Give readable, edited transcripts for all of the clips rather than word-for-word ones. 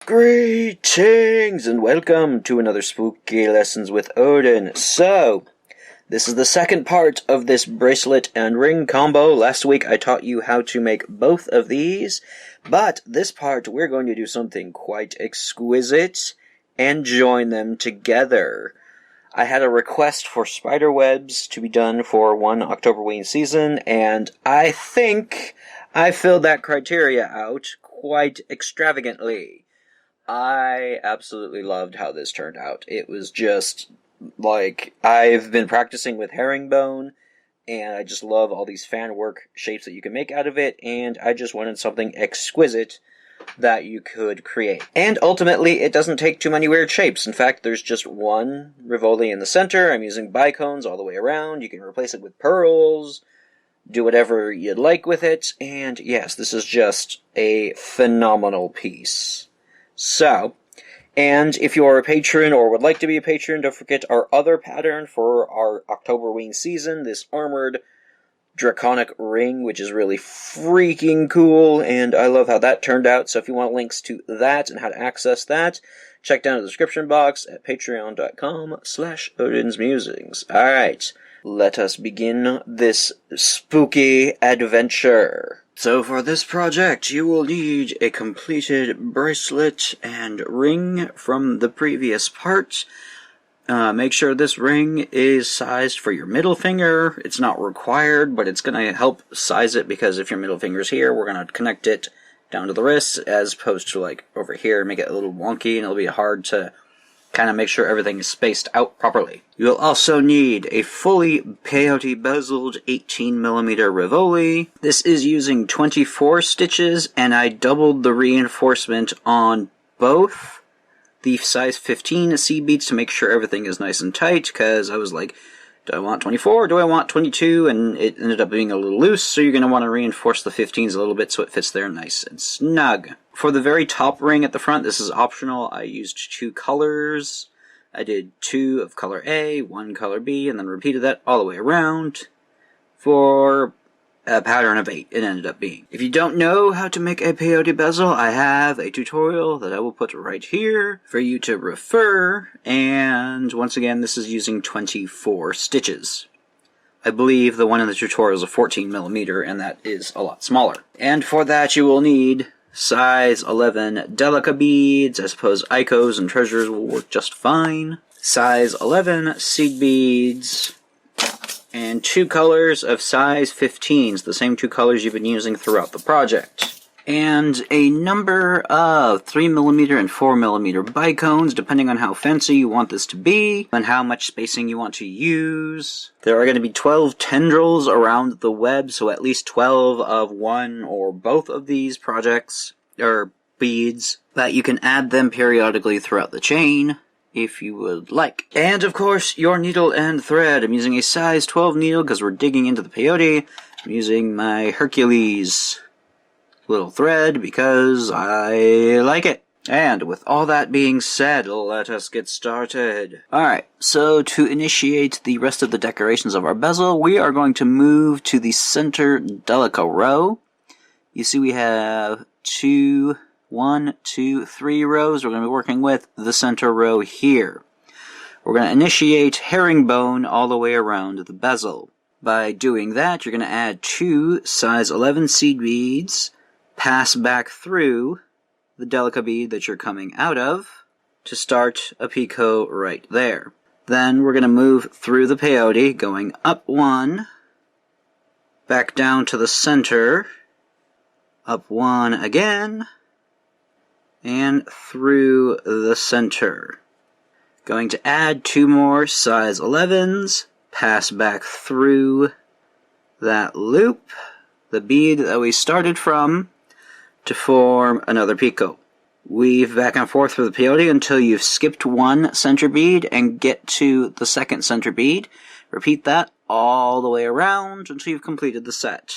Greetings and welcome to another Spooky Lessons with Odin. So, this is the second part of this bracelet and ring combo. Last week I taught you how to make both of these, but this part we're going to do something quite exquisite and join them together. I had a request for spiderwebs to be done for one Octoberween season, and I think I filled that criteria out quite extravagantly. I absolutely loved how this turned out. It was just, like, I've been practicing with herringbone, and I just love all these fan work shapes that you can make out of it, and I just wanted something exquisite that you could create. And ultimately, it doesn't take too many weird shapes. In fact, there's just one Rivoli in the center. I'm using Bicones all the way around. You can replace it with pearls, do whatever you'd like with it, and yes, this is just a phenomenal piece. So, and if you are a patron or would like to be a patron, don't forget our other pattern for our Octoberween season, this armored draconic ring, which is really freaking cool, and I love how that turned out. So if you want links to that and how to access that, check down in the description box at patreon.com/odins.musings. Alright, let us begin this spooky adventure. So for this project, you will need a completed bracelet and ring from the previous part. Make sure this ring is sized for your middle finger. It's not required, but it's going to help size it, because if your middle finger's here, we're going to connect it down to the wrist, as opposed to like over here, make it a little wonky, and it'll be hard to kind of make sure everything is spaced out properly. You'll also need a fully peyote bezeled 18mm Rivoli. This is using 24 stitches, and I doubled the reinforcement on both the size 15 seed beads to make sure everything is nice and tight, because I was like, do I want 24 or do I want 22? And it ended up being a little loose, so you're going to want to reinforce the 15s a little bit so it fits there nice and snug. For the very top ring at the front, this is optional. I used 2 colors. I did 2 of color A, 1 color B, and then repeated that all the way around for a pattern of 8 it ended up being. If you don't know how to make a peyote bezel, I have a tutorial that I will put right here for you to refer, and once again, this is using 24 stitches. I believe the one in the tutorial is a 14mm, and that is a lot smaller. And for that, you will need size 11 Delica beads. I suppose Icos and treasures will work just fine. Size 11 seed beads, and 2 colors of size 15s, the same 2 colors you've been using throughout the project. And a number of 3mm and 4mm bicones, depending on how fancy you want this to be, and how much spacing you want to use. There are going to be 12 tendrils around the web, so at least 12 of one or both of these projects, or beads, that you can add them periodically throughout the chain, if you would like. And of course, your needle and thread. I'm using a size 12 needle because we're digging into the peyote. I'm using my Hercules little thread because I like it. And with all that being said, let us get started. Alright, so to initiate the rest of the decorations of our bezel, we are going to move to the center Delica row. You see we have 3 rows we're going to be working with the center row here. We're going to initiate herringbone all the way around the bezel. By doing that, you're going to add 2 size 11 seed beads, pass back through the Delica bead that you're coming out of to start a picot right there. Then we're going to move through the peyote, going up 1, back down to the center, up 1 again, and through the center. Going to add 2 more size 11s, pass back through that loop, the bead that we started from, to form another picot. Weave back and forth through the peyote until you've skipped 1 center bead and get to the second center bead. Repeat that all the way around until you've completed the set.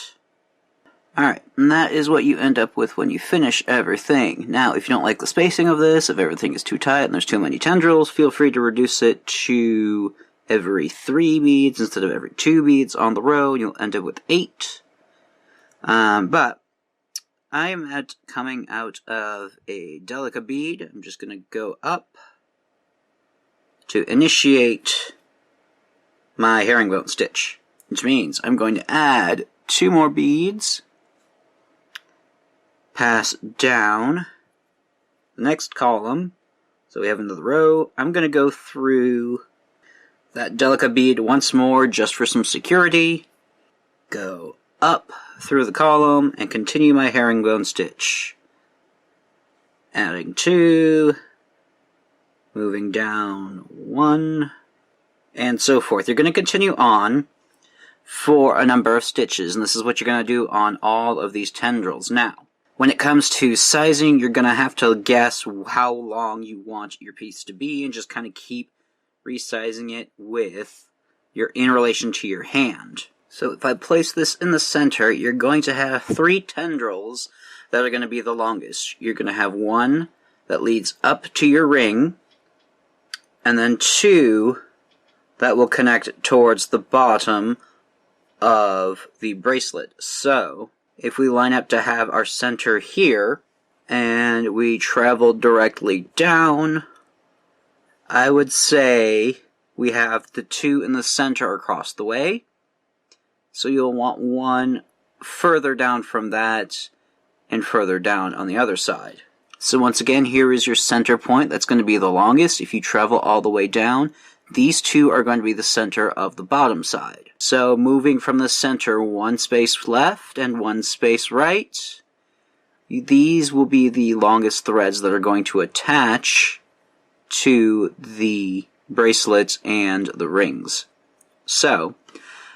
Alright, and that is what you end up with when you finish everything. Now, if you don't like the spacing of this, if everything is too tight and there's too many tendrils, feel free to reduce it to every 3 beads instead of every 2 beads on the row, and you'll end up with 8. But I am coming out of a Delica bead. I'm just going to go up to initiate my herringbone stitch, which means I'm going to add 2 more beads, pass down the next column, so we have another row. I'm going to go through that Delica bead once more just for some security, go up through the column, and continue my herringbone stitch. Adding 2, moving down 1, and so forth. You're going to continue on for a number of stitches, and this is what you're going to do on all of these tendrils. Now, when it comes to sizing, you're going to have to guess how long you want your piece to be, and just kind of keep resizing it in relation to your hand. So if I place this in the center, you're going to have 3 tendrils that are going to be the longest. You're going to have 1 that leads up to your ring, and then 2 that will connect towards the bottom of the bracelet. So if we line up to have our center here, and we travel directly down, I would say we have the 2 in the center across the way. So you'll want 1 further down from that, and further down on the other side. So once again, here is your center point. That's going to be the longest. If you travel all the way down, these 2 are going to be the center of the bottom side. So moving from the center 1 space left and 1 space right, these will be the longest threads that are going to attach to the bracelets and the rings. So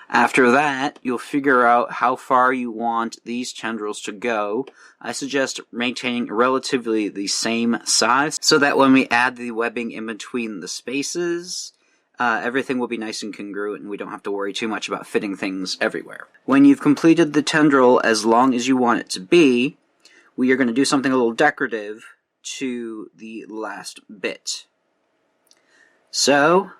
after that, you'll figure out how far you want these tendrils to go. I suggest maintaining relatively the same size, so that when we add the webbing in between the spaces, everything will be nice and congruent, and we don't have to worry too much about fitting things everywhere. When you've completed the tendril as long as you want it to be, we are going to do something a little decorative to the last bit. So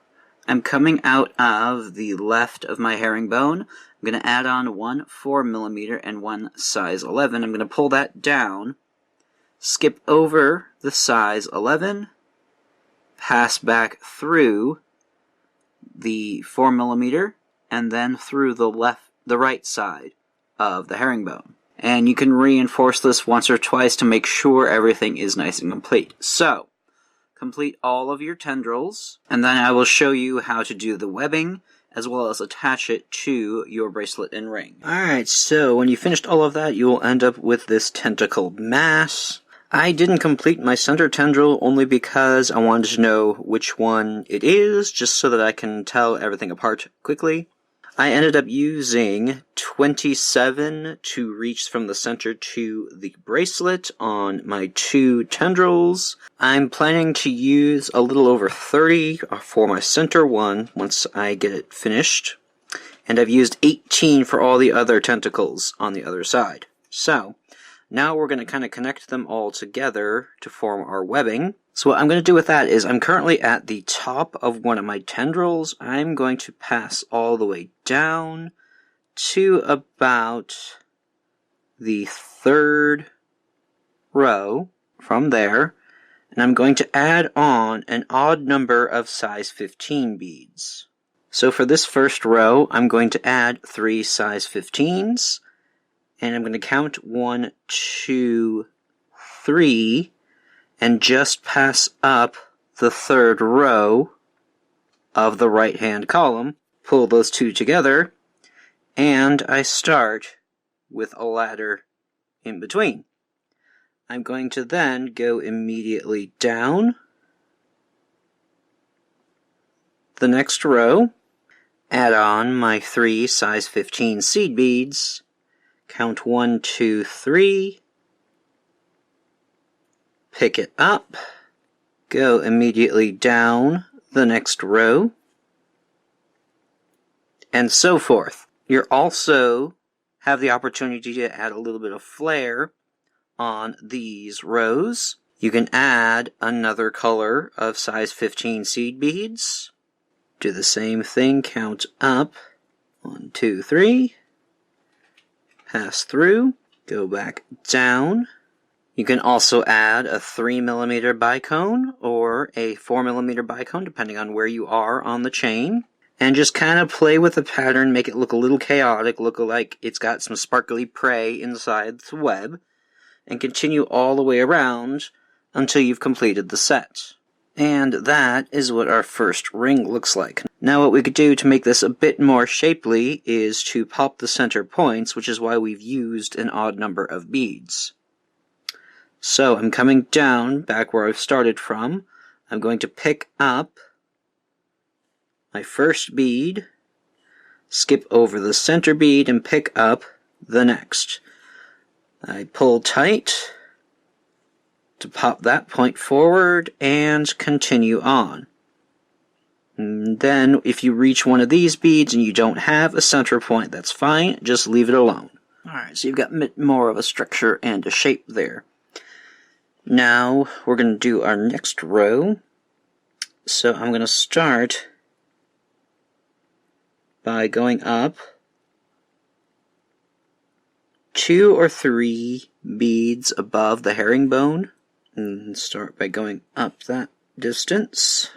I'm coming out of the left of my herringbone. I'm going to add on 1 4mm and 1 size 11. I'm going to pull that down, skip over the size 11, pass back through the 4mm, and then through the right side of the herringbone. And you can reinforce this once or twice to make sure everything is nice and complete. So complete all of your tendrils, and then I will show you how to do the webbing, as well as attach it to your bracelet and ring. Alright, so when you finished all of that, you will end up with this tentacled mass. I didn't complete my center tendril only because I wanted to know which one it is, just so that I can tell everything apart quickly. I ended up using 27 to reach from the center to the bracelet on my 2 tendrils. I'm planning to use a little over 30 for my center one once I get it finished. And I've used 18 for all the other tentacles on the other side. So now we're going to kind of connect them all together to form our webbing. So what I'm going to do with that is I'm currently at the top of one of my tendrils. I'm going to pass all the way down to about the 3rd row from there. And I'm going to add on an odd number of size 15 beads. So for this first row, I'm going to add 3 size 15s. And I'm going to count 1, 2, 3, and just pass up the 3rd row of the right-hand column, pull those 2 together, and I start with a ladder in between. I'm going to then go immediately down the next row, add on my 3 size 15 seed beads, count 1, 2, 3, pick it up, go immediately down the next row, and so forth. You also have the opportunity to add a little bit of flair on these rows. You can add another color of size 15 seed beads. Do the same thing, count up, 1, 2, 3, pass through, Go back down. You can also add a 3mm bicone or a 4mm bicone, depending on where you are on the chain. And just kind of play with the pattern, make it look a little chaotic, look like it's got some sparkly prey inside the web, and continue all the way around until you've completed the set. And that is what our first ring looks like. Now what we could do to make this a bit more shapely is to pop the center points, which is why we've used an odd number of beads. So I'm coming down back where I've started from. I'm going to pick up my first bead, skip over the center bead, and pick up the next. I pull tight to pop that point forward and continue on. And then if you reach one of these beads and you don't have a center point, that's fine, just leave it alone. Alright, so you've got a bit more of a structure and a shape there. Now we're going to do our next row. So I'm going to start by going up 2 or 3 beads above the herringbone. And start by going up that distance.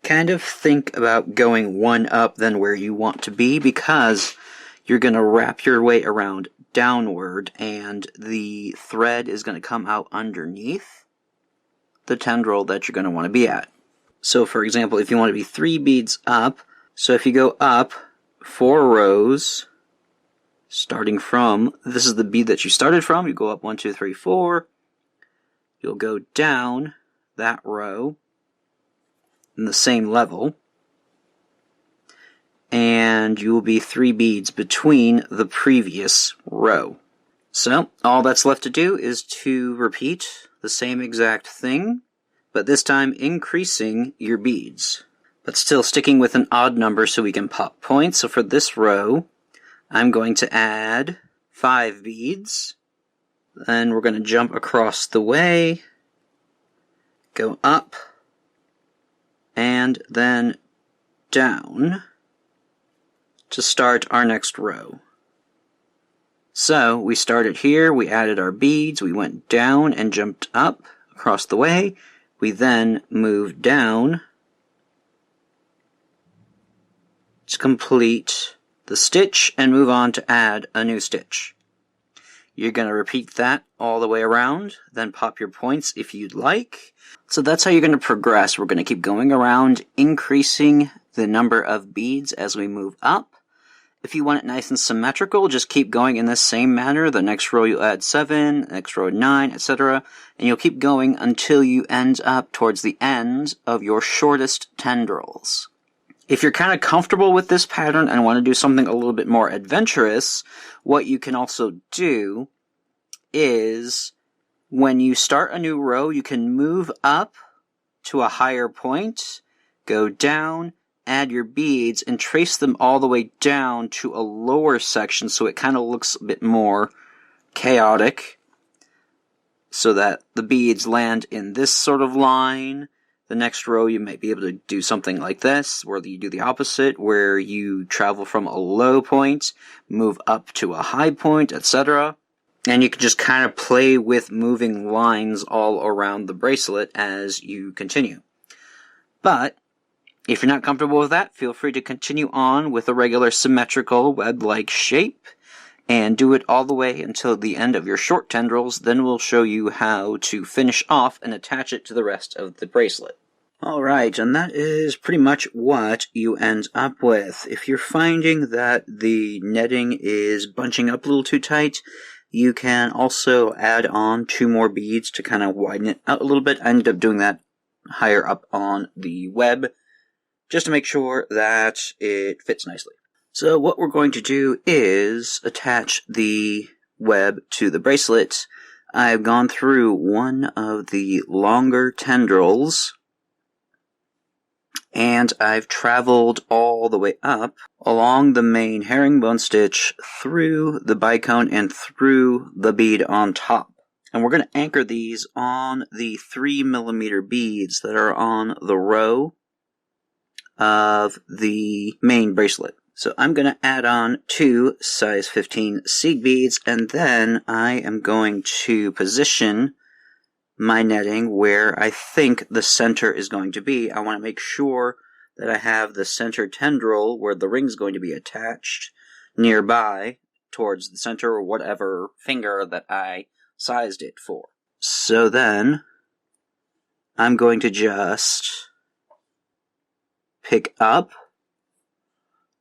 Kind of think about going one up than where you want to be, because you're going to wrap your way around downward and the thread is going to come out underneath the tendril that you're going to want to be at. So for example, if you want to be 3 beads up, so if you go up 4 rows, starting from, this is the bead that you started from, you go up 1, 2, 3, 4, you'll go down that row in the same level, and you will be 3 beads between the previous row. So all that's left to do is to repeat the same exact thing, but this time increasing your beads, but still sticking with an odd number so we can pop points. So for this row, I'm going to add 5 beads, then we're going to jump across the way, go up, and then down to start our next row. So we started here, we added our beads, we went down and jumped up across the way, we then moved down to complete the stitch and move on to add a new stitch. You're going to repeat that all the way around, then pop your points if you'd like. So that's how you're going to progress. We're going to keep going around, increasing the number of beads as we move up. If you want it nice and symmetrical, just keep going in the same manner. The next row you'll add 7, the next row 9, etc. And you'll keep going until you end up towards the end of your shortest tendrils. If you're kind of comfortable with this pattern and want to do something a little bit more adventurous, what you can also do is, when you start a new row, you can move up to a higher point, go down, add your beads, and trace them all the way down to a lower section so it kind of looks a bit more chaotic, so that the beads land in this sort of line. The next row you might be able to do something like this, where you do the opposite, where you travel from a low point, move up to a high point, etc. And you can just kind of play with moving lines all around the bracelet as you continue. But if you're not comfortable with that, feel free to continue on with a regular symmetrical web-like shape and do it all the way until the end of your short tendrils. Then we'll show you how to finish off and attach it to the rest of the bracelet. Alright, and that is pretty much what you end up with. If you're finding that the netting is bunching up a little too tight, you can also add on 2 more beads to kind of widen it out a little bit. I ended up doing that higher up on the web, just to make sure that it fits nicely. So what we're going to do is attach the web to the bracelet. I've gone through one of the longer tendrils, and I've traveled all the way up along the main herringbone stitch, through the bicone, and through the bead on top. And we're going to anchor these on the 3mm beads that are on the row of the main bracelet. So I'm going to add on 2 size 15 seed beads, and then I am going to position my netting where I think the center is going to be. I want to make sure that I have the center tendril where the ring's going to be attached nearby towards the center or whatever finger that I sized it for. So then I'm going to just pick up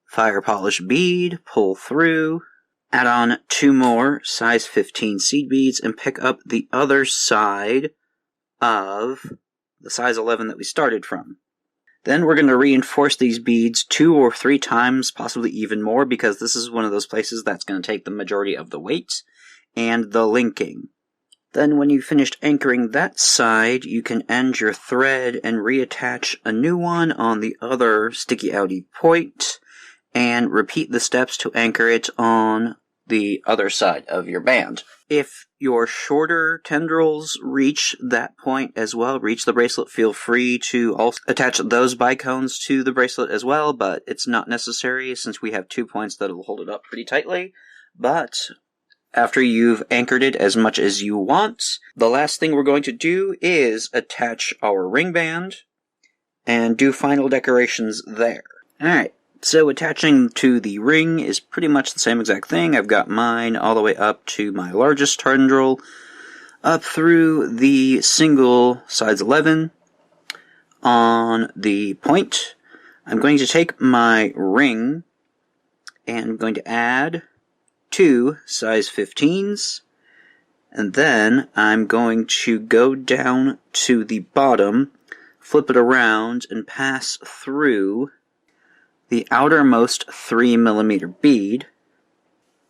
fire polish bead, pull through, add on 2 more size 15 seed beads, and pick up the other side of the size 11 that we started from. Then we're going to reinforce these beads 2 or 3 times, possibly even more, because this is one of those places that's going to take the majority of the weight and the linking. Then when you've finished anchoring that side, you can end your thread and reattach a new one on the other sticky outy point, and repeat the steps to anchor it on the other side of your band. If your shorter tendrils reach that point as well, reach the bracelet, feel free to also attach those bicones to the bracelet as well, but it's not necessary since we have 2 points that'll hold it up pretty tightly. But after you've anchored it as much as you want, the last thing we're going to do is attach our ring band and do final decorations there. Alright. So attaching to the ring is pretty much the same exact thing. I've got mine all the way up to my largest tendril, up through the single size 11 on the point. I'm going to take my ring and I'm going to add 2 size 15s, and then I'm going to go down to the bottom, flip it around, and pass through the outermost 3mm bead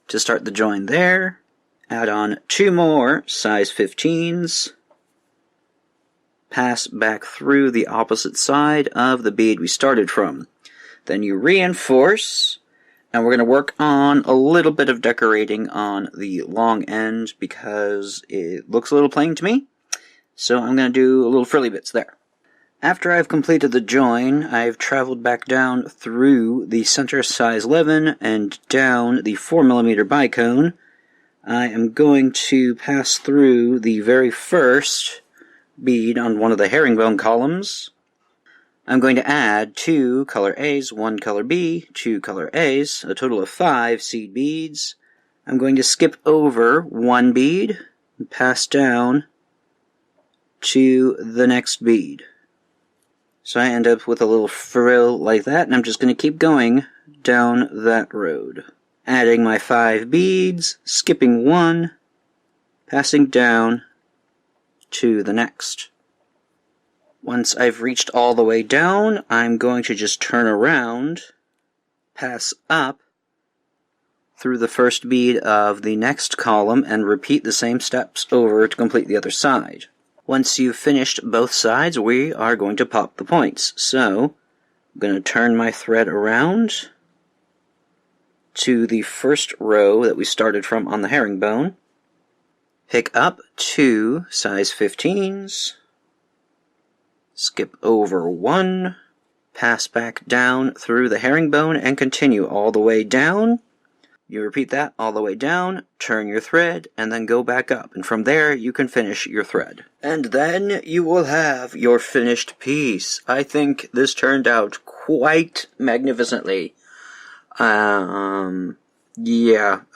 to start the join there. Add on 2 more size 15s. Pass back through the opposite side of the bead we started from. Then you reinforce, and we're going to work on a little bit of decorating on the long end because it looks a little plain to me. So I'm going to do a little frilly bits there. After I've completed the join, I've traveled back down through the center size 11 and down the 4mm bicone. I am going to pass through the very first bead on one of the herringbone columns. I'm going to add 2 color A's, 1 color B, 2 color A's, a total of 5 seed beads. I'm going to skip over 1 bead and pass down to the next bead. So I end up with a little frill like that, and I'm just going to keep going down that road. Adding my 5 beads, skipping 1, passing down to the next. Once I've reached all the way down, I'm going to just turn around, pass up through the first bead of the next column, and repeat the same steps over to complete the other side. Once you've finished both sides, we are going to pop the points. So, I'm going to turn my thread around to the first row that we started from on the herringbone. Pick up 2 size 15s. Skip over 1. Pass back down through the herringbone and continue all the way down. You repeat that all the way down, turn your thread, and then go back up. And from there, you can finish your thread. And then you will have your finished piece. I think this turned out quite magnificently. Yeah,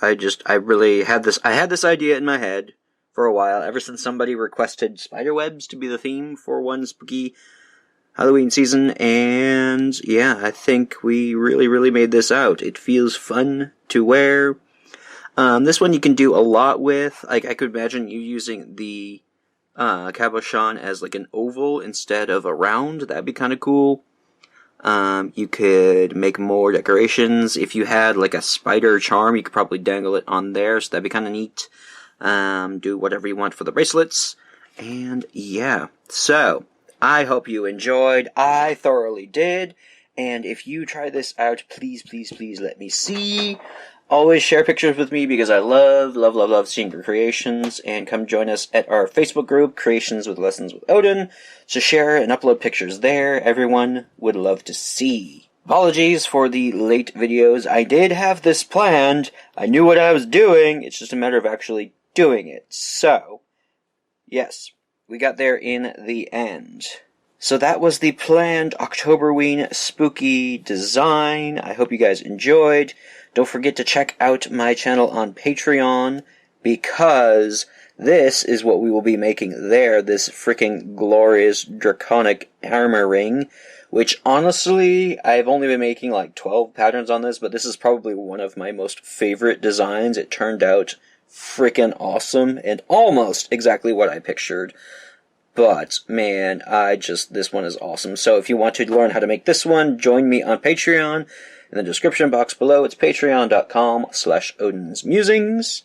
I really had this, I had this idea in my head for a while, ever since somebody requested spiderwebs to be the theme for one spooky Halloween season, and yeah, I think we really made this out. It feels fun to wear. This one you can do a lot with. Like, I could imagine you using the cabochon as like an oval instead of a round. That'd be kind of cool. You could make more decorations. If you had like a spider charm, you could probably dangle it on there, so that'd be kind of neat. Do whatever you want for the bracelets. And yeah, so I hope you enjoyed. I thoroughly did. And if you try this out, please let me see. Always share pictures with me because I love seeing your creations. And come join us at our Facebook group, Creations with Lessons with Odin. So share and upload pictures there. Everyone would love to see. Apologies for the late videos. I did have this planned. I knew what I was doing. It's just a matter of actually doing it. So, yes, we got there in the end. So that was the planned Octoberween spooky design. I hope you guys enjoyed. Don't forget to check out my channel on Patreon, because this is what we will be making there, this freaking glorious draconic armor ring, which honestly, I've only been making like 12 patterns on this, but this is probably one of my most favorite designs. It turned out freaking awesome, and almost exactly what I pictured. But, man, this one is awesome. So if you want to learn how to make this one, join me on Patreon. In the description box below, it's patreon.com/odins.musings.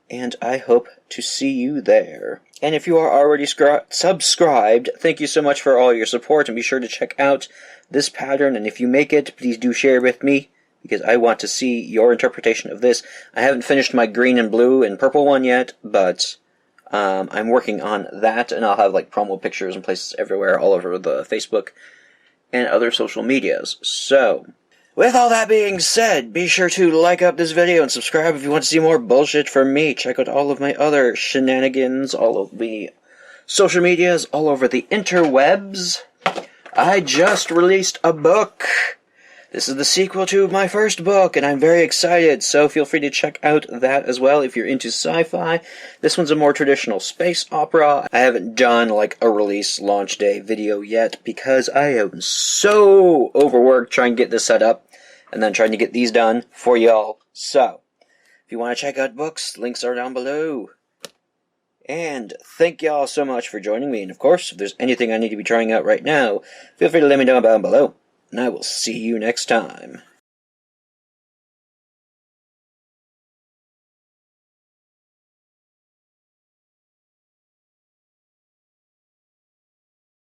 And I hope to see you there. And if you are already subscribed, thank you so much for all your support, and be sure to check out this pattern, and if you make it, please do share with me, because I want to see your interpretation of this. I haven't finished my green and blue and purple one yet, but I'm working on that, and I'll have like promo pictures and places everywhere, all over the Facebook and other social medias. So, with all that being said, be sure to like up this video and subscribe if you want to see more bullshit from me. Check out all of my other shenanigans, all of the social medias, all over the interwebs. I just released a book. This is the sequel to my first book, and I'm very excited, so feel free to check out that as well if you're into sci-fi. This one's a more traditional space opera. I haven't done like a release launch day video yet because I am so overworked trying to get this set up and then trying to get these done for y'all. So, if you want to check out books, links are down below. And thank y'all so much for joining me, and of course, if there's anything I need to be trying out right now, feel free to let me know down below. And I will see you next time.